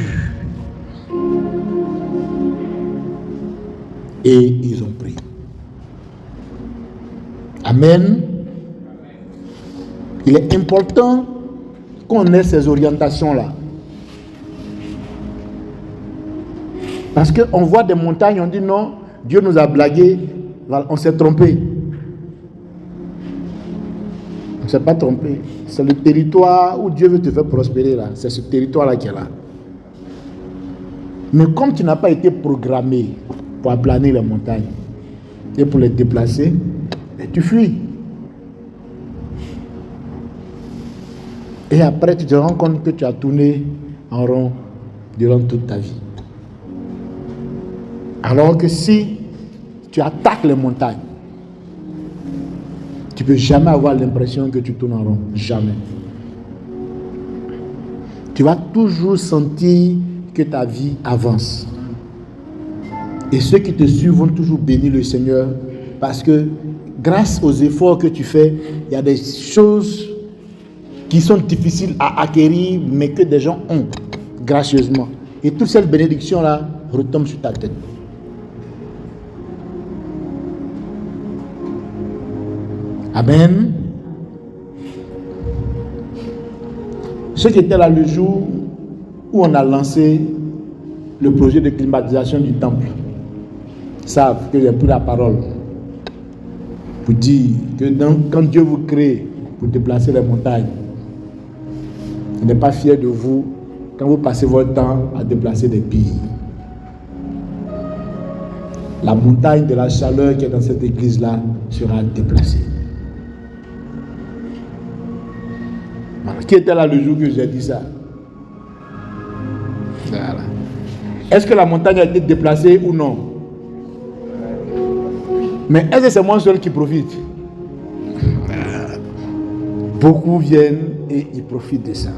Et ils ont pris. Amen. Il est important qu'on ait ces orientations-là. Parce qu'on voit des montagnes, on dit non, Dieu nous a blagué, on s'est trompé. On ne s'est pas trompé. C'est le territoire où Dieu veut te faire prospérer là. C'est ce territoire-là qui est là. Mais comme tu n'as pas été programmé pour aplaner les montagnes et pour les déplacer, tu fuis. Et après, tu te rends compte que tu as tourné en rond durant toute ta vie. Alors que si tu attaques les montagnes, tu ne peux jamais avoir l'impression que tu tournes en rond. Jamais. Tu vas toujours sentir que ta vie avance. Et ceux qui te suivent vont toujours bénir le Seigneur parce que grâce aux efforts que tu fais, il y a des choses qui sont difficiles à acquérir, mais que des gens ont gracieusement. Et toute cette bénédiction-là retombe sur ta tête. Amen. Ceux qui étaient là le jour où on a lancé le projet de climatisation du temple savent que j'ai pris la parole pour dire que quand Dieu vous crée pour déplacer les montagnes, il n'est pas fier de vous quand vous passez votre temps à déplacer des billes. La montagne de la chaleur qui est dans cette église-là sera déplacée. Voilà. Qui était là le jour que j'ai dit ça? Voilà. Est-ce que la montagne a été déplacée ou non? Mais est-ce que c'est moi seul qui profite? Beaucoup viennent et ils profitent de ça.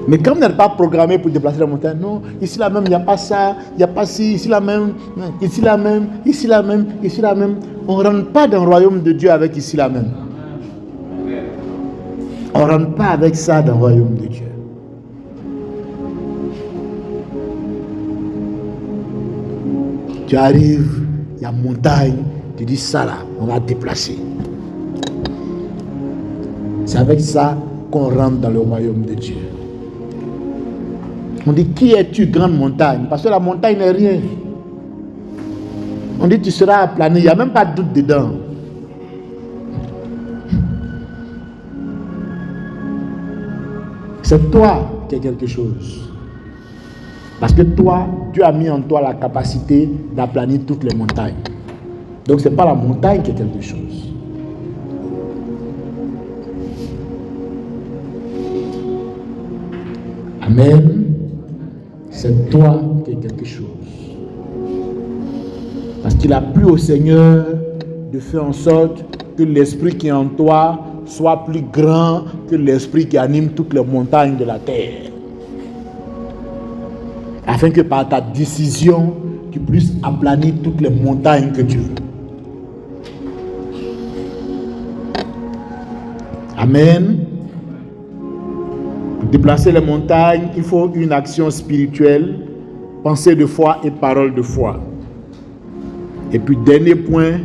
Mais comme on n'est pas programmé pour déplacer la montagne, non, ici là même, il n'y a pas ça, il n'y a pas ci, ici là même, ici là même, ici là même, ici là même. On ne rentre pas dans le royaume de Dieu avec ici là même. On ne rentre pas avec ça dans le royaume de Dieu. Tu arrives, il y a montagne, tu dis ça là, on va déplacer. C'est avec ça qu'on rentre dans le royaume de Dieu. On dit, qui es-tu, grande montagne? Parce que la montagne n'est rien. On dit, tu seras aplani, il n'y a même pas de doute dedans. C'est toi qui es quelque chose. Parce que toi, Dieu a mis en toi la capacité d'aplanir toutes les montagnes. Donc ce n'est pas la montagne qui est quelque chose. Amen. C'est toi qui es quelque chose. Parce qu'il a plu au Seigneur de faire en sorte que l'esprit qui est en toi soit plus grand que l'esprit qui anime toutes les montagnes de la terre. Afin que par ta décision, tu puisses aplanir toutes les montagnes que tu veux. Amen. Pour déplacer les montagnes, il faut une action spirituelle, pensée de foi et parole de foi. Et puis, dernier point,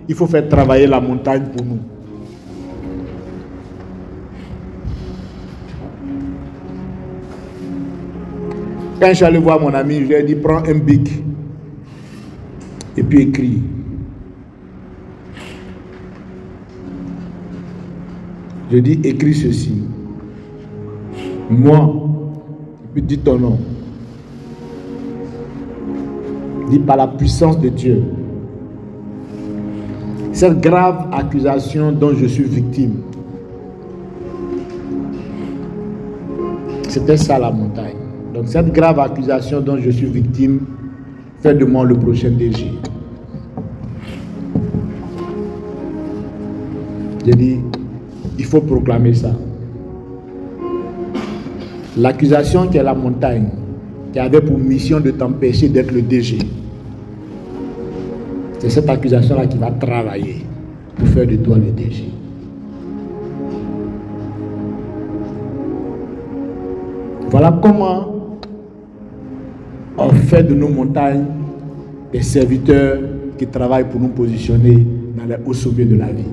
il faut faire travailler la montagne pour nous. Quand je suis allé voir mon ami, je lui ai dit, prends un bic et puis écris. Je dis, écris ceci. Moi, et puis dis ton nom. Dis par la puissance de Dieu. Cette grave accusation dont je suis victime. C'était ça la montagne. Donc cette grave accusation dont je suis victime fait de moi le prochain DG. J'ai dit, il faut proclamer ça. L'accusation qui est la montagne, qui avait pour mission de t'empêcher d'être le DG. C'est cette accusation-là qui va travailler pour faire de toi le DG. Voilà comment on fait de nos montagnes des serviteurs qui travaillent pour nous positionner dans les hauts sommets de la vie.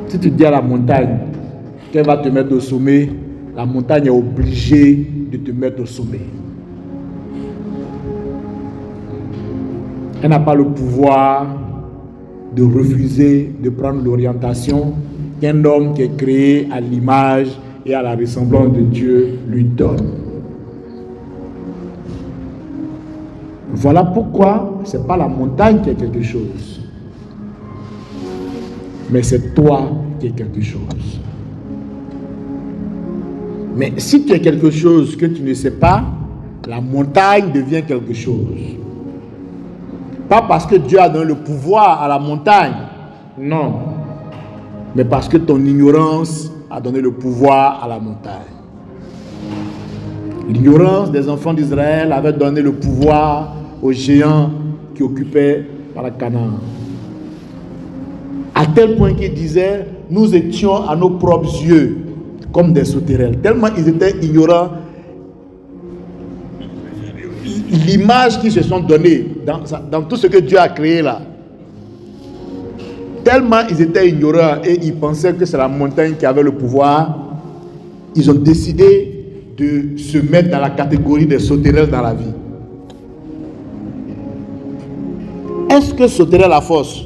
Si tu dis à la montagne qu'elle va te mettre au sommet, la montagne est obligée de te mettre au sommet. Elle n'a pas le pouvoir de refuser de prendre l'orientation qu'un homme qui est créé à l'image et à la ressemblance de Dieu lui donne. Voilà pourquoi ce n'est pas la montagne qui est quelque chose, mais c'est toi qui es quelque chose. Mais si tu es quelque chose que tu ne sais pas, la montagne devient quelque chose. Pas parce que Dieu a donné le pouvoir à la montagne, non, mais parce que ton ignorance a donné le pouvoir à la montagne. L'ignorance des enfants d'Israël avait donné le pouvoir aux géants qui occupaient la Canaan. À tel point qu'ils disaient, nous étions à nos propres yeux comme des sauterelles. Tellement ils étaient ignorants. L'image qu'ils se sont donnée dans tout ce que Dieu a créé là, tellement ils étaient ignorants et ils pensaient que c'est la montagne qui avait le pouvoir, ils ont décidé de se mettre dans la catégorie des sauterelles dans la vie. Est-ce que sauterelle à force?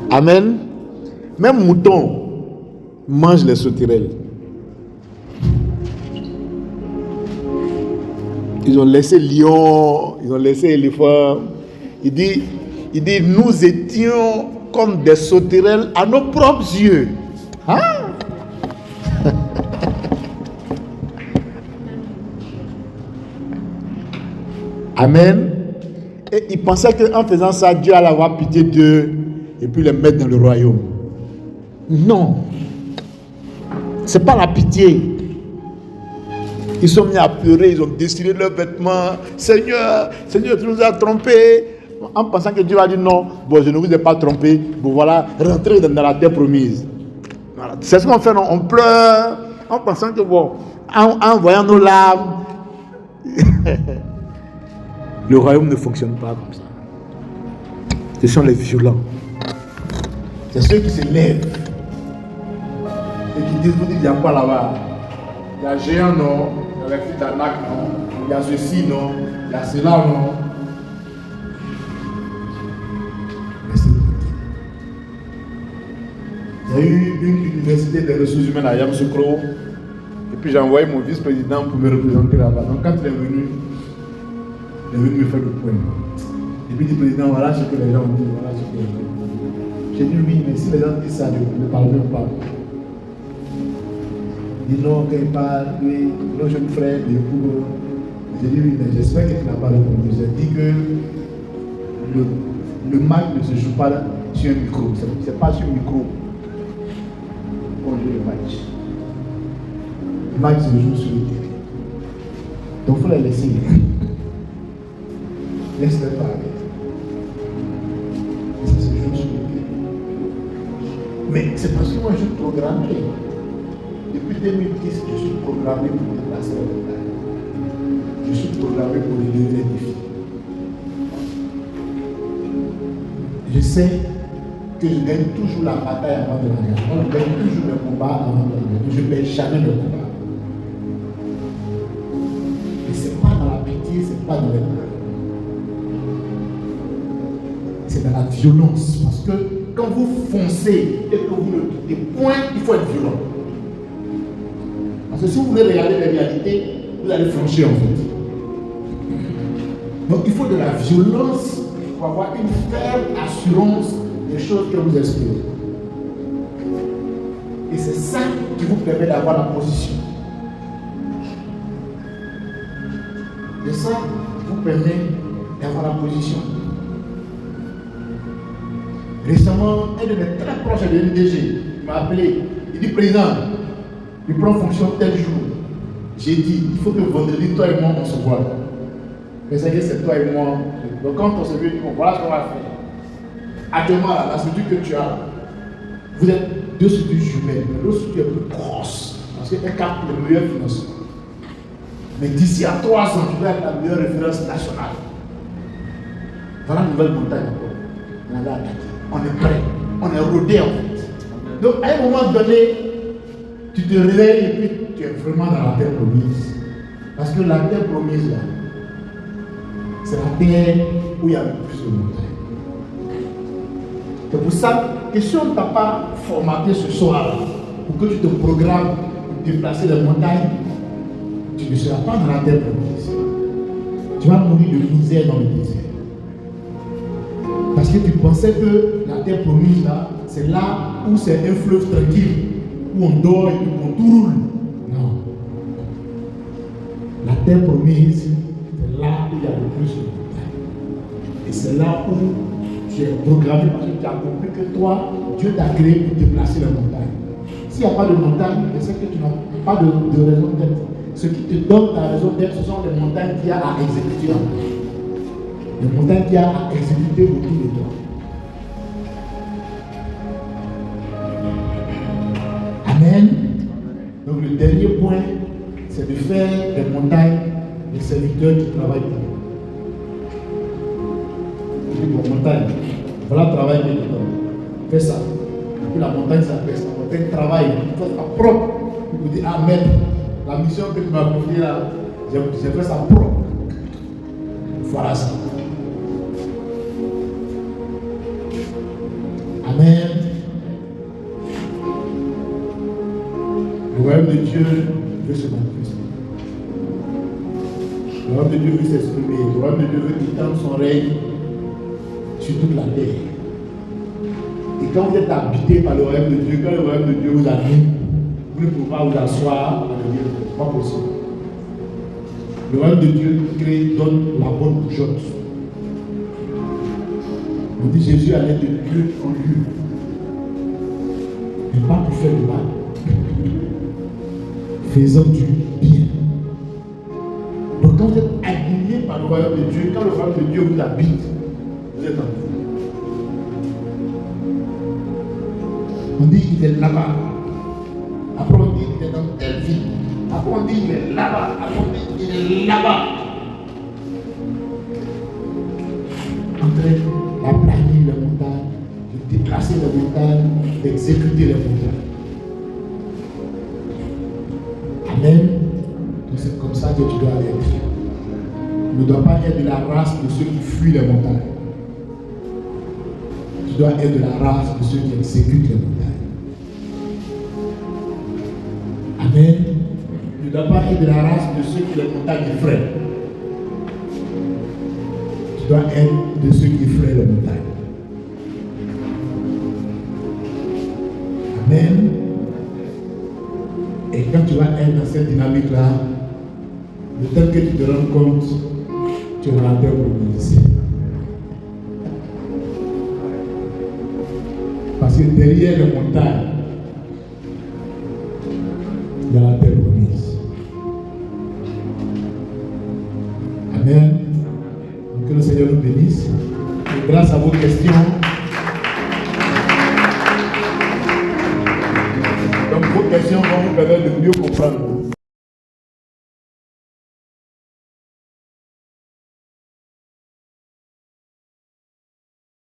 Amen. Même mouton mange les sauterelles. Ils ont laissé lion, ils ont laissé éléphant. Il dit, nous étions comme des sauterelles à nos propres yeux. Hein? Amen. Et ils pensaient qu'en faisant ça, Dieu allait avoir pitié d'eux et puis les mettre dans le royaume. Non. C'est pas la pitié. Ils sont mis à pleurer, ils ont déchiré leurs vêtements. Seigneur, tu nous as trompés. En pensant que Dieu a dit non, bon, je ne vous ai pas trompé. Bon, voilà, rentrez dans la terre promise. Voilà. C'est ce qu'on fait, non? On pleure en pensant que bon, en voyant nos larmes, le royaume ne fonctionne pas comme ça. Ce sont les violents. C'est ceux qui se lèvent et qui disent, vous dites, il n'y a pas là-bas. Il y a géant, non. Il y a les filles d'Anak, non. Il y a ceci, non. Il y a cela, non. Mais c'est tranquille. Il y a eu une université des ressources humaines à Yamoussoukro. Et puis j'ai envoyé mon vice-président pour me représenter là-bas. Donc quand il est venu me faire le point. Et puis il dit, président, voilà ce que les gens ont dit, voilà ce que les gens ont dit. J'ai dit oui, mais si les gens disent ça, ne parlent même pas. Il dit non, quand il parle, oui, nos jeunes frères, les pauvres. J'ai dit oui, mais j'espère que tu n'as pas répondu. J'ai dit que le match ne se joue pas sur un micro. C'est pas sur un micro qu'on joue le match. Le match se joue sur le terrain. Donc il faut les laisser. Laisse-les parler. Et ça se joue sur le terrain. Mais c'est parce que moi je suis programmé. Depuis 2010, je suis programmé pour dépasser la montagne. Je suis programmé pour relever les défis. Je sais que je gagne toujours la bataille avant de l'engagement. Je gagne toujours le combat avant de l'engagement. Je ne perds jamais le combat. Et ce n'est pas dans la pitié, ce n'est pas dans les pleurs. C'est dans la violence. Parce que quand vous foncez et que vous ne quittez point, il faut être violent. Parce que si vous voulez regarder les réalités, vous allez flancher en fait. Donc il faut de la violence pour avoir une ferme assurance des choses que vous espérez. Et c'est ça qui vous permet d'avoir la position. C'est ça qui vous permet d'avoir la position. Récemment, un de mes très proches de l'NDG m'a appelé. Il dit, président, il prend fonction tel jour. J'ai dit, il faut que vendredi, toi et moi, on se voit. Mais ça y est, c'est toi et moi. Donc quand on se veut, bon, voilà ce qu'on va faire. Actuellement, la structure que tu as, vous êtes deux structures jumelles. L'autre structure est plus grosse. Parce qu'elle capte le meilleur financement. Mais d'ici à 3 ans, tu vas être la meilleure référence nationale. Voilà une nouvelle montagne encore. On l'a attaqué. On est prêt. On est rodé en fait. Donc à un moment donné, tu te réveilles et puis tu es vraiment dans la terre promise. Parce que la terre promise là, c'est la terre où il y a le plus de montagnes. C'est pour ça que si on ne t'a pas formaté ce soir pour que tu te programmes pour déplacer les montagnes, tu ne seras pas dans la terre promise. Tu vas mourir de misère dans le désert. Parce que tu pensais que la terre promise là, c'est là où c'est un fleuve tranquille, où on dort et où tout roule. Non. La terre promise, c'est là où il y a le plus de montagnes. Et c'est là où tu es programmé parce que tu as compris que toi, Dieu t'a créé pour déplacer les montagnes. S'il n'y a pas de montagne, c'est que tu n'as pas de raison d'être. Ce qui te donne ta raison d'être, ce sont les montagnes qu'il y a à exécuter. Les montagnes qu'il y a à exécuter autour de toi. Amen. Donc le dernier point, c'est de faire des montagnes des serviteurs qui travaillent pour nous. Je dis bon, montagne, voilà le travail maintenant. Fais ça. Et puis la montagne s'appelle ça. La montagne travaille, fais ça propre. Il vous dit, ah maître, la mission que tu m'as confiée là, j'ai fait ça propre. Voilà ça. Amen. Le royaume de Dieu veut se manifester. Le royaume de Dieu veut s'exprimer. Le royaume de Dieu veut étendre son règne sur toute la terre. Et quand vous êtes habité par le royaume de Dieu, quand le royaume de Dieu vous habite, vous ne pouvez pas vous asseoir à le dire. Ce n'est pas possible. Le royaume de Dieu donne la bonne bougeotte. On dit Jésus allait de lieu en lieu. Mais pas pour faire du mal. Faisant du bien. Donc quand vous êtes aligné par le royaume de Dieu, quand le royaume de Dieu vous habite, vous êtes en vous. On dit qu'il est là-bas. Après on dit qu'il est dans telle ville. Après on dit qu'il est là-bas. Après on dit qu'il est là-bas. En train d'aplanir les montagnes, de déplacer les montagnes, d'exécuter les montagnes. Amen. Donc c'est comme ça que tu dois être. Tu ne dois pas être de la race de ceux qui fuient les montagnes. Tu dois être de la race de ceux qui exécutent les montagnes. Amen. Tu ne dois pas être de la race de ceux qui les montagnes effraient. Tu dois être de ceux qui effraient les montagnes. Amen. Et quand tu vas être dans cette dynamique-là, le temps que tu te rends compte, tu es dans la terre promise. Parce que derrière les montagnes, il y a la terre promise. Amen. Que le Seigneur nous bénisse. Et grâce à vos questions, donc vos questions vont vous permettre de mieux comprendre.